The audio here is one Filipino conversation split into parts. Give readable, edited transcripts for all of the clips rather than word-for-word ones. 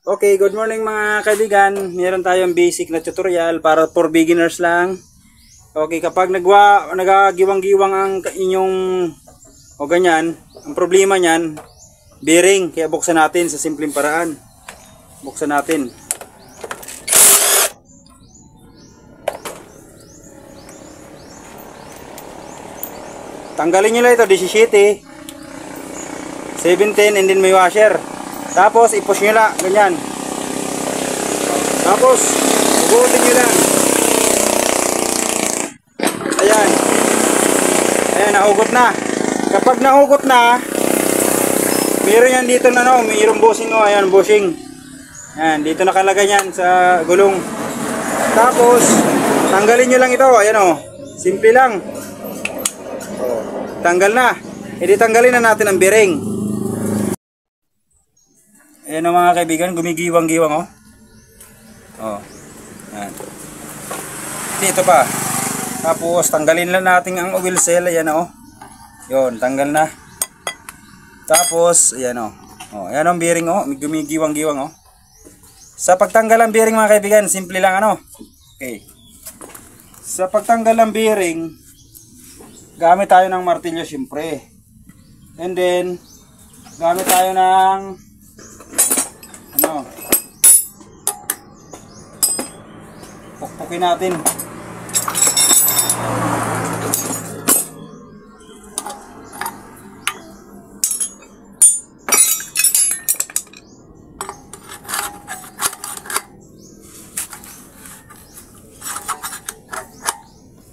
Okay, good morning mga kaibigan. Meron tayong basic na tutorial para for beginners lang. Okay, kapag nagagiwang-giwang ang inyong o ganyan, ang problema niyan, bearing. Kaya buksan natin sa simpleng paraan. Buksan natin. Tanggalin nyo lang ito, 17, 17 and then may washer. Tapos i-push nyo lang, ganyan. Tapos hugutin nyo lang. Ayan. Ayan, nahugot na. Kapag nahugot na, meron yan dito na no, mayroong bushing o, ayan, bushing. Ayan, dito nakalagay yan sa gulong. Tapos tanggalin nyo lang ito, ayan o. Simple lang. Tanggal na. Hindi tanggalin na natin ang bearing. Ayan o mga kaibigan, gumigiwang-giwang o. Oh. Ayan. Dito pa. Tapos tanggalin lang natin ang oil seal, ayan o. Yun, tanggal na. Tapos, ayan o. Oh, ayan ang bearing o, gumigiwang-giwang o. Sa pagtanggal ng bearing mga kaibigan, simple lang ano. Okay. Sa pagtanggal ng bearing, gamit tayo ng martilyo syempre. And then gamit tayo ng ano, pukpukin natin.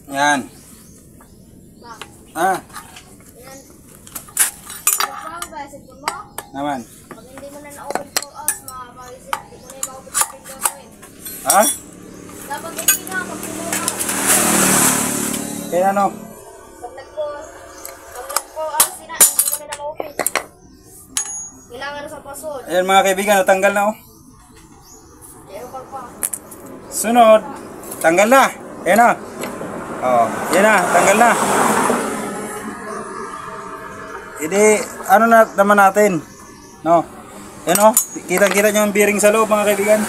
Yan. Ah. Naman. Pag hindi mo na na-open for us, makapawisit, hindi mo na yung ma-open for gagawin. Ha? Dapat hindi nga, pag pinuha. Kaya ano? Pag nag-for us, hindi mo na na-open. Kailangan na sa password. Ayan mga kaibigan, natanggal na oh. Pero pa. Sunod. Tanggal na. Ayan na. Oh, yan na, tanggal na. Hindi, ano na naman natin? No. Yan o, kitang-kita nyo ang bearing sa loob mga kaibigan.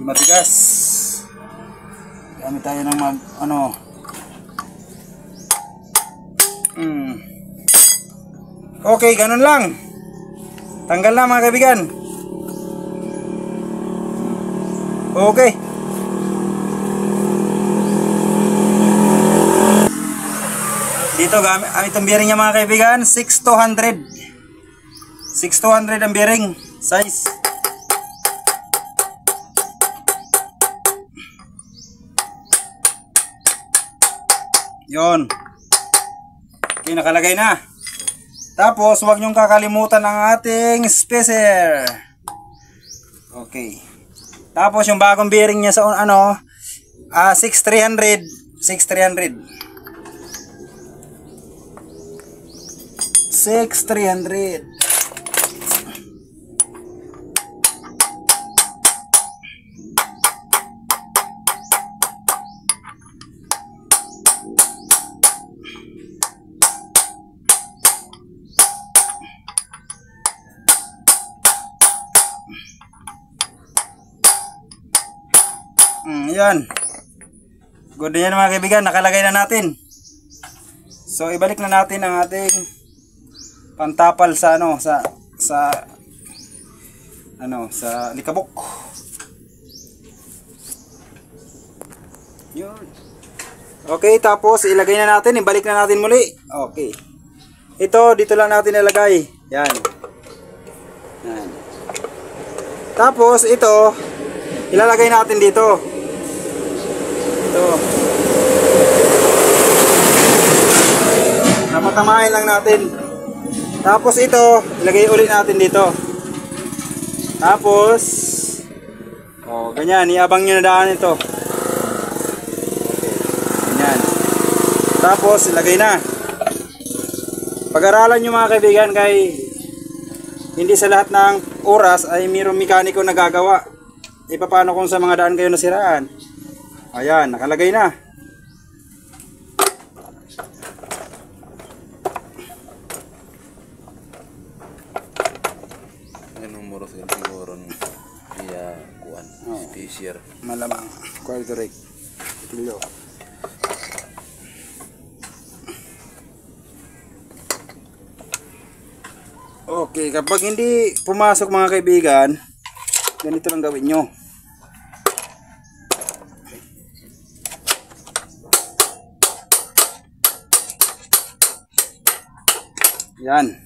Matigas. Gamit tayo ng Okay, ganun lang. Tanggal na mga kaibigan. Okay. Dito gamit itong bearing niya mga kaibigan, 6200. 6200 ang bearing size. Yon. Okay, nakalagay na. Tapos huwag niyong kakalimutan ang ating spacer. Okay. Tapos yung bagong bearing niya sa 6300. 6300. Yan. Good na yan mga kaibigan, nakalagay na natin. So ibalik na natin ang ating pantapal sa sa likabok. Yun. Okay, tapos ilagay na natin, ibalik na natin muli. Okay. Ito dito lang natin ilagay. Yan. Yan. Tapos ito ilalagay natin dito. Ito. Napatamahin lang natin. Tapos ito, ilagay ulit natin dito. Tapos ganyan, iabang nyo na daan ito. Ganyan. Tapos ilagay na. Pag-aralan nyo mga kaibigan, kay hindi sa lahat ng oras ay mayroong mekaniko na gagawa. Paano kung sa mga daan kayo nasiraan? Ayan, nakalagay na. Ito siguro via kuan, spacer. Malamang. Quadric. Kilo. Okay, kapag hindi pumasok mga kaibigan, ganito lang gawin nyo. Yan.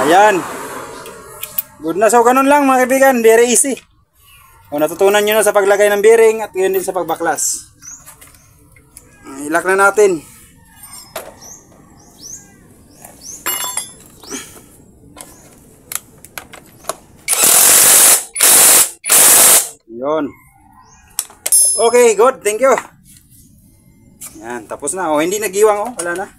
Ayan. Good na. So, ganun lang mga kaibigan. Very easy. O, natutunan nyo na sa paglagay ng bearing at yun din sa pagbaklas. Ilak na natin. Yun. Okay, good. Thank you. Yan, tapos na. O, hindi nagiwang. O, wala na.